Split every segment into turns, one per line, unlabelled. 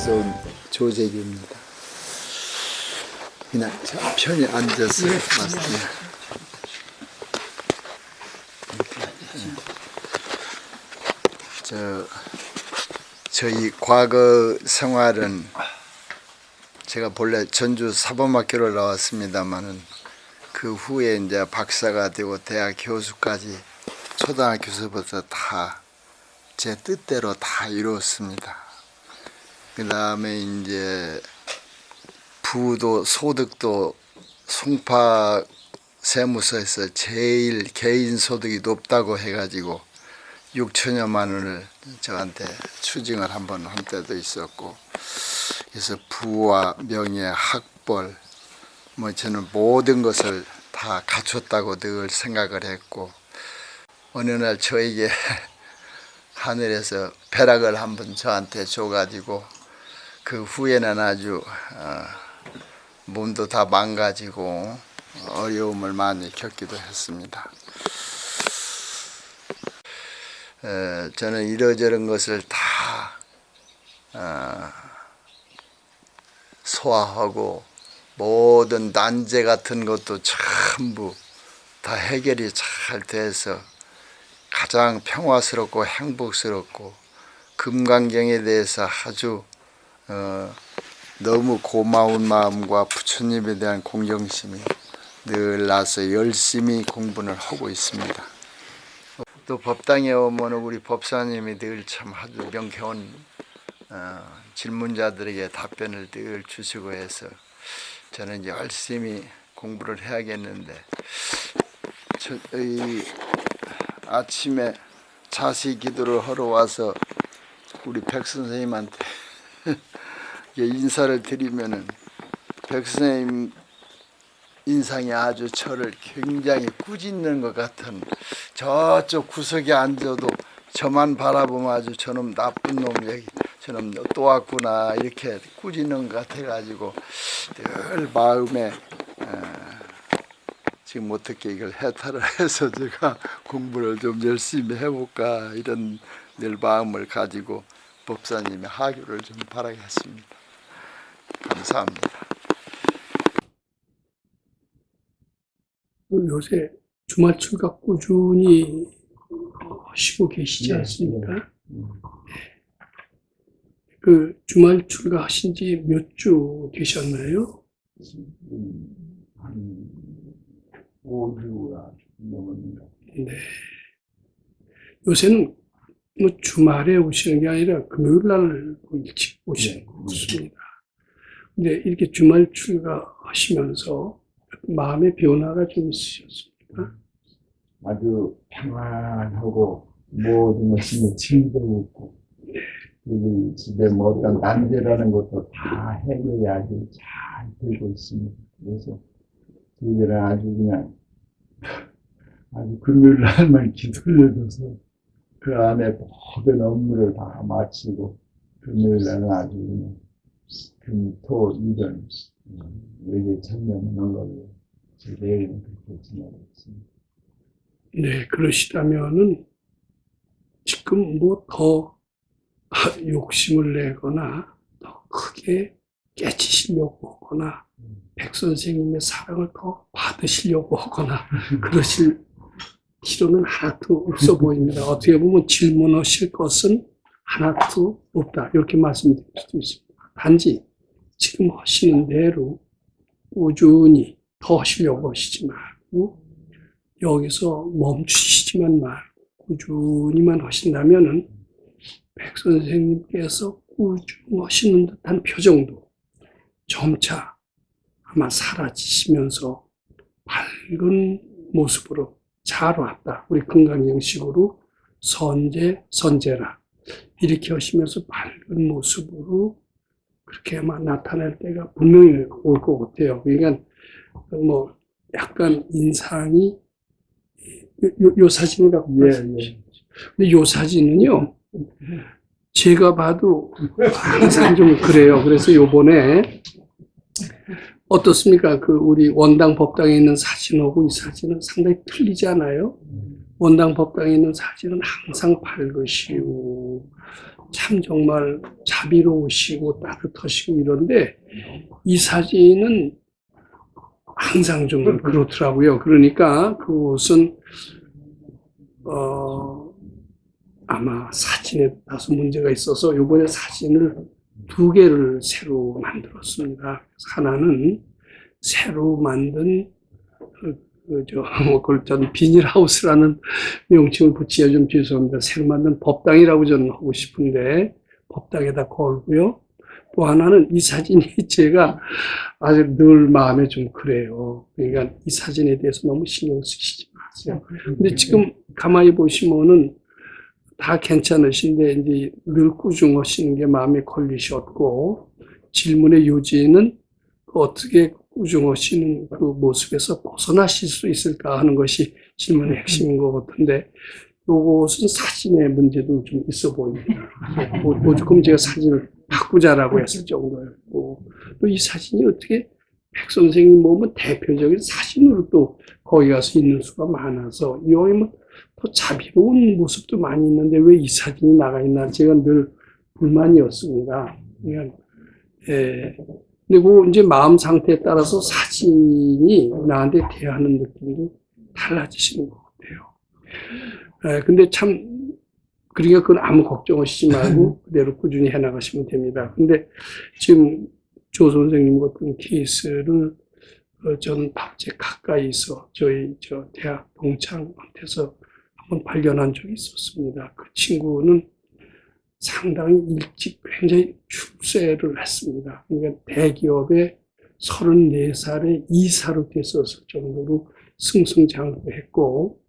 서울에서 온 조재규입니다. 그냥 편히 앉아서 말씀드려요. 저희 과거 생활은 제가 본래 전주 사범학교를 나왔습니다만은 그 후에 이제 박사가 되고 대학 교수까지 초등학교서부터 다 제 뜻대로 다 이루었습니다. 그 다음에 이제 부도 소득도 송파 세무서에서 제일 개인 소득이 높다고 해가지고 6천여만 원을 저한테 추징을 한번 한 때도 있었고, 그래서 부와 명예, 학벌, 뭐 저는 모든 것을 다 갖췄다고 늘 생각을 했고, 어느 날 저에게 하늘에서 벼락을 한번 저한테 줘가지고 그 후에는 아주 몸도 다 망가지고 어려움을 많이 겪기도 했습니다. 저는 이러저런 것을 다 소화하고 모든 난제 같은 것도 전부 다 해결이 잘 돼서 가장 평화스럽고 행복스럽고 금강경에 대해서 아주 너무 고마운 마음과 부처님에 대한 공경심이 늘 나서 열심히 공부를 하고 있습니다. 또 법당에 오면 우리 법사님이 늘 참 아주 명쾌한 질문자들에게 답변을 늘 주시고 해서 저는 열심히 공부를 해야겠는데, 아침에 자시 기도를 하러 와서 우리 백 선생님한테 인사를 드리면은 백 선생님 인상이 아주 저를 굉장히 꾸짖는 것 같은, 저쪽 구석에 앉아도 저만 바라보면 아주 저놈 나쁜 놈, 여기 저놈 또 왔구나 이렇게 꾸짖는 것 같아가지고 늘 마음에 지금 어떻게 이걸 해탈을 해서 제가 공부를 좀 열심히 해볼까 이런 늘 마음을 가지고 법사님의 하교를 좀 바라겠습니다. 감사합니다.
요새 주말 출가 꾸준히 하시고 계시지 않습니까? 그 주말 출가하신 지 몇 주 되셨나요?
5주가 넘었습니다.
네. 요새는 뭐 주말에 오시는 게 아니라 금요일 날 일찍 오시는 것 같습니다. 근데 이렇게 주말 출가하시면서 마음의 변화가 좀 있으셨습니까?
아주 평안하고 모든 것이 즐거웠고, 그리고 집에 뭐 어떤 난제라는 것도 다 해결이 아주 잘 되고 있습니다. 그래서 저희들은 아주 그냥 아주 금요일 날만 기도를 해서 그 안에 모든 업무를 다 마치고 금요일 날은 아주 그냥 금토 일은 외계 천명하는 걸로 내일은 그렇게 지내고 있습니다.
네, 그러시다면은 지금 뭐 더 욕심을 내거나 더 크게 깨치시려고 하거나 백 선생님의 사랑을 더 받으시려고 하거나 그러실 필요는 하나도 없어 보입니다. 어떻게 보면 질문하실 것은 하나도 없다, 이렇게 말씀드릴 수도 있습니다. 단지 지금 하시는 대로 꾸준히 더 하시려고 하시지 말고 여기서 멈추시지만 말고 꾸준히만 하신다면은 백 선생님께서 꾸준히 하시는 듯한 표정도 점차 아마 사라지시면서 밝은 모습으로 잘 왔다, 우리 금강경식으로 선제라 이렇게 하시면서 밝은 모습으로 그렇게 아마 나타날 때가 분명히 올 것 같아요. 그러니까 뭐 약간 인상이 요 사진을 갖고
예.
근데 요 사진은요, 제가 봐도 항상 좀 그래요. 그래서 요번에 어떻습니까? 그 우리 원당 법당에 있는 사진하고 이 사진은 상당히 틀리지 않아요? 원당 법당에 있는 사진은 항상 밝으시고 참 정말 자비로우시고 따뜻하시고 이런데 이 사진은 항상 좀 그렇더라고요. 그러니까 그것은 아마 사진에 다소 문제가 있어서 이번에 사진을 2개를 새로 만들었습니다. 그래서 하나는 새로 만든 그걸 전 비닐하우스라는 명칭을 붙이기가 좀 죄송합니다. 새로 만든 법당이라고 저는 하고 싶은데 법당에다 걸고요. 또 하나는 이 사진이 제가 아주 늘 마음에 좀 그래요. 그러니까 이 사진에 대해서 너무 신경 쓰시지 마세요. 근데 지금 가만히 보시면은 다 괜찮으신데 이제 늘 꾸중하시는 게 마음에 걸리셨고 질문의 요지는 어떻게 꾸중하시는 그 모습에서 벗어나실 수 있을까 하는 것이 질문의 핵심인 것 같은데 요것은 사진의 문제도 좀 있어 보입니다. 오죽하면 제가 사진을 바꾸자라고 했을 정도였고 또 이 사진이 어떻게 백 선생님 몸은 대표적인 사진으로 또 거기 가서 있는 수가 많아서 이왕이면 더 자비로운 모습도 많이 있는데 왜 이 사진이 나가 있나 제가 늘 불만이었습니다. 그러니까 그리고 이제 마음 상태에 따라서 사진이 나한테 대하는 느낌도 달라지시는 것 같아요. 근데 참 그러니까 그건 아무 걱정하시지 말고 그대로 꾸준히 해나가시면 됩니다. 근데 지금 조 선생님 같은 케이스를 저는 밥제 가까이서 저희 대학 동창한테서 한번 발견한 적이 있었습니다. 그 친구는 상당히 일찍 굉장히 출세를 했습니다. 그러니까 대기업에 34살에 이사로 됐었을 정도로 승승장구했고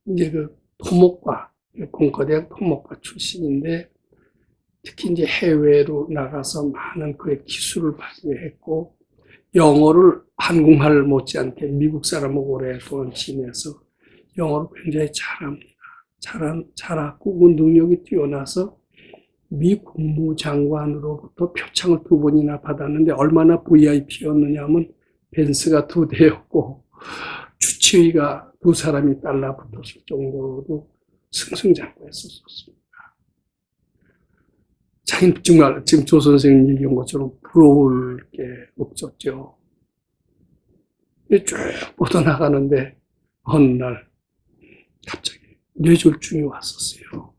이제 그 토목과 공과대학 토목과 출신인데 특히 이제 해외로 나가서 많은 그의 기술을 발휘했고 영어를 한국말 못지않게 미국 사람하고 오랫동안 지내서 영어를 굉장히 잘합니다. 잘하고 그 능력이 뛰어나서 미 국무장관으로부터 표창을 2번이나 받았는데 얼마나 VIP였느냐 하면 벤츠가 2대였고 주치의가 2사람이 달라붙었을 정도로 승승장구했었습니다. 자기는 정말 지금 조 선생님 얘기한 것처럼 부러울 게 없었죠. 쭉 뻗어나가는데 어느 날 갑자기 뇌졸중이 왔었어요.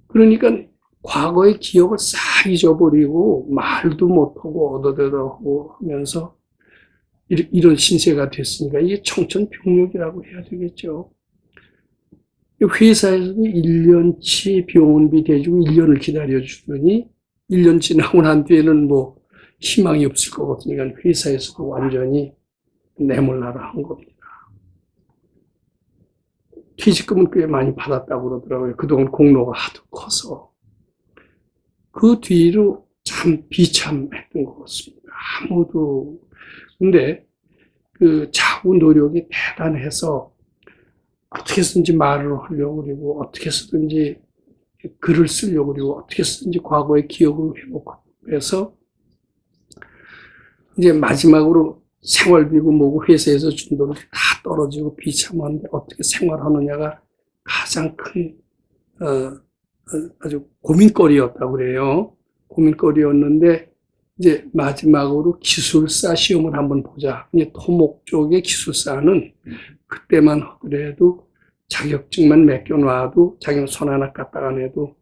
그러니까 과거의 기억을 싹 잊어버리고 말도 못하고 얻어대더하고 하면서 이런 신세가 됐으니까 이게 청천벽력이라고 해야 되겠죠. 회사에서는 1년치 병원비 대주고 1년을 기다려주더니 1년 지나고 난 뒤에는 뭐 희망이 없을 것 같으니까 회사에서도 완전히 내몰라라 한 겁니다. 퇴직금은 꽤 많이 받았다고 그러더라고요. 그동안 공로가 하도 커서. 그 뒤로 참 비참했던 것 같습니다. 아무도. 근데 그 자구 노력이 대단해서 어떻게 해서든지 말을 하려고 그러고 어떻게 해서든지 글을 쓰려고 그러고 어떻게 해서든지 과거의 기억을 회복해서 이제 마지막으로 생활비고 뭐고 회사에서 준 돈이 다 떨어지고 비참한데 어떻게 생활하느냐가 가장 큰 아주 고민거리였다고 그래요. 고민거리였는데 이제 마지막으로 기술사 시험을 한번 보자. 이제 토목 쪽의 기술사는 그때만 하더라도 자격증만 맡겨놔도 자기는 손 하나 까딱 안 해도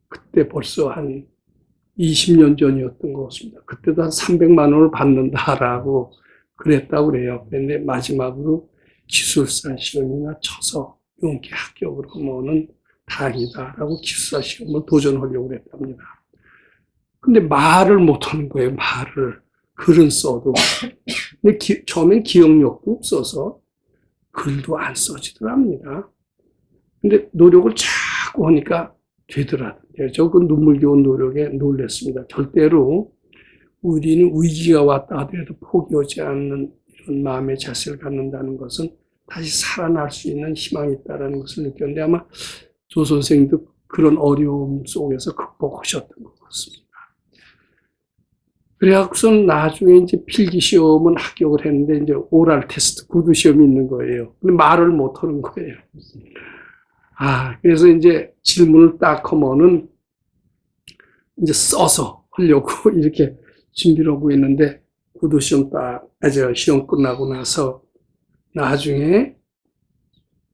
그때 벌써 한 20년 전이었던 것 같습니다. 그때도 한 300만 원을 받는다라고 그랬다고 그래요. 그런데 마지막으로 기술사 시험이나 쳐서 용기 합격을 하면은 다행이다라고 기술사 시험을 도전하려고 그랬답니다. 근데 말을 못하는 거예요, 말을. 글은 써도. 근데 처음엔 기억력도 없어서 글도 안 써지더랍니다. 근데 노력을 자꾸 하니까 되더라고요. 저 그 눈물겨운 노력에 놀랐습니다. 절대로 우리는 위기가 왔다 하더라도 포기하지 않는 이런 마음의 자세를 갖는다는 것은 다시 살아날 수 있는 희망이 있다는 것을 느꼈는데 아마 조 선생님도 그런 어려움 속에서 극복하셨던 것 같습니다. 그래갖고선 나중에 이제 필기 시험은 합격을 했는데 이제 오랄 테스트 구두 시험이 있는 거예요. 근데 말을 못 하는 거예요. 그래서 이제 질문을 딱 하면은 이제 써서 하려고 이렇게 준비를 하고 있는데, 구도시험 시험 끝나고 나서 나중에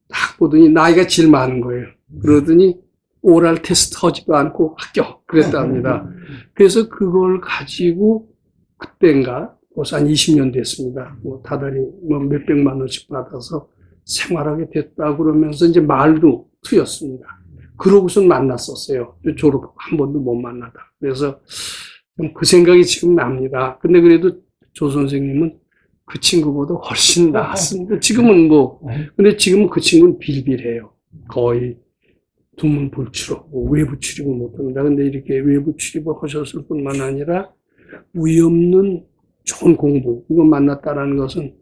딱 보더니 나이가 제일 많은 거예요. 그러더니 오랄 테스트 하지도 않고 합격 그랬답니다. 그래서 그걸 가지고 그때인가 벌써 한 20년 됐습니다. 다달이 몇백만 원씩 받아서 생활하게 됐다 그러면서 이제 말도 트였습니다. 그러고선 만났었어요. 졸업 한 번도 못 만나다. 그래서 그 생각이 지금 납니다. 근데 그래도 조 선생님은 그 친구보다 훨씬 나았습니다. 지금은 근데 지금은 그 친구는 빌빌해요. 거의 두문불출하고 외부 출입을 못합니다. 근데 이렇게 외부 출입을 하셨을 뿐만 아니라 위 없는 좋은 공부, 이거 만났다는 것은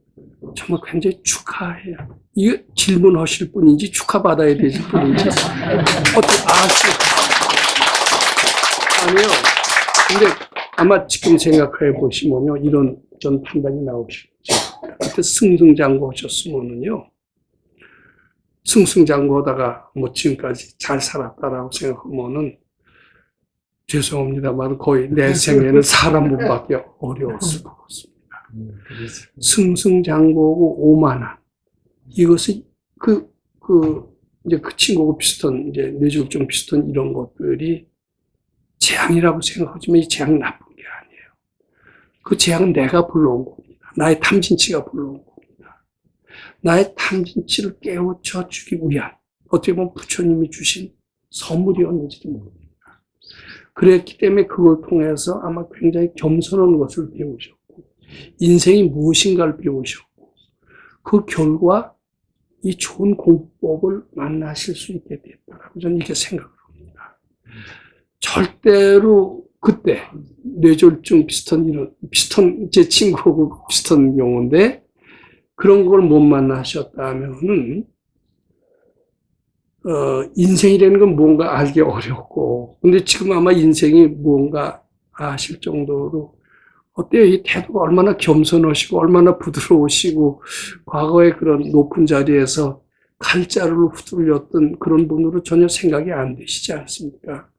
정말 굉장히 축하해요. 이게 질문하실 분인지 축하받아야 되실 분인지 어떻게 아니요. 근데 아마 지금 생각해 보시면요, 이런 전 판단이 나오시죠. 그때 승승장구 하셨으면은요, 승승장구하다가 지금까지 잘 살았다라고 생각하면은 죄송합니다만 거의 내 생에는 사람 못 받기 어려웠을 것 같습니다. 승승장구하고 오만한 이것이 이제 그 친구하고 비슷한 이제 뇌졸중 비슷한 이런 것들이 재앙이라고 생각하지만 이 재앙 나쁜 게 아니에요. 그 재앙은 내가 불러온 겁니다. 나의 탐진치가 불러온 겁니다. 나의 탐진치를 깨우쳐 주기 위한 어떻게 보면 부처님이 주신 선물이었는지도 모릅니다. 그랬기 때문에 그걸 통해서 아마 굉장히 겸손한 것을 배우셨고 인생이 무엇인가를 배우셨고 그 결과 이 좋은 공부법을 만나실 수 있게 됐다라고 저는 이렇게 생각을 합니다. 절대로 그때 뇌졸중 비슷한 제 친구하고 비슷한 경우인데 그런 걸 못 만나셨다면은 인생이라는 건 뭔가 알기 어렵고, 근데 지금 아마 인생이 뭔가 아실 정도로, 어때요? 이 태도가 얼마나 겸손하시고, 얼마나 부드러우시고, 과거에 그런 높은 자리에서 칼자루를 휘둘렸던 그런 분으로 전혀 생각이 안 되시지 않습니까?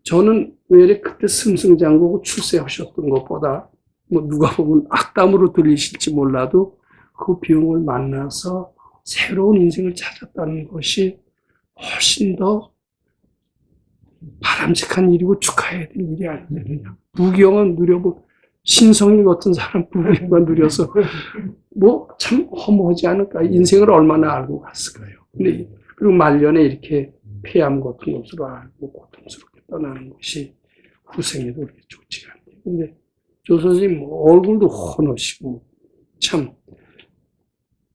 저는 왜 그때 승승장구하고 출세하셨던 것보다, 누가 보면 악담으로 들리실지 몰라도, 그 비용을 만나서 새로운 인생을 찾았다는 것이 훨씬 더 바람직한 일이고 축하해야 될 일이 아니냐. 부귀영화 누려본 신성일 같은 사람 부귀영화 누려서 참 허무하지 않을까. 인생을 얼마나 알고 갔을까요. 근데 그리고 말년에 이렇게 폐암 같은 것으로 알고 고통스럽게 떠나는 것이 후생에도 그렇게 좋지가 않아요. 근데 조 선생님 얼굴도 환하시고 참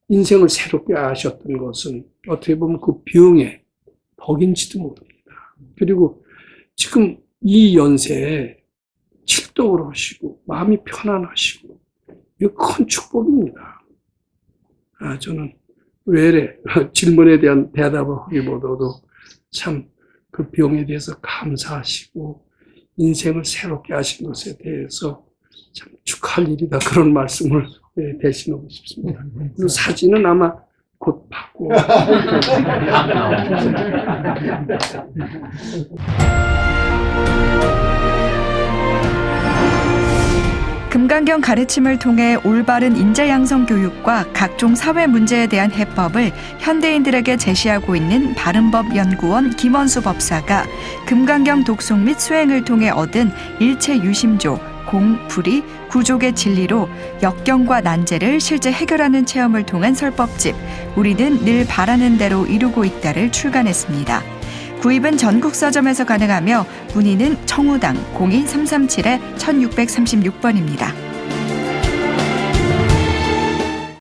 인생을 새롭게 아셨던 것은 어떻게 보면 그 병의 덕인지도 모릅니다. 그리고 지금 이 연세에 칠독을 하시고 마음이 편안하시고 이거 큰 축복입니다. 저는 외래 질문에 대한 대답을 하기보다도 참 그 병에 대해서 감사하시고 인생을 새롭게 하신 것에 대해서 참 축하할 일이다. 그런 말씀을 대신하고 싶습니다. 그 사진은 아마 곧 받고.
금강경 가르침을 통해 올바른 인재 양성 교육과 각종 사회 문제에 대한 해법을 현대인들에게 제시하고 있는 바른법연구원 김원수 법사가 금강경 독송 및 수행을 통해 얻은 일체 유심조, 공, 불이, 구족의 진리로 역경과 난제를 실제 해결하는 체험을 통한 설법집 우리는 늘 바라는 대로 이루고 있다를 출간했습니다. 구입은 전국 서점에서 가능하며 문의는 청우당 02337-1636번입니다.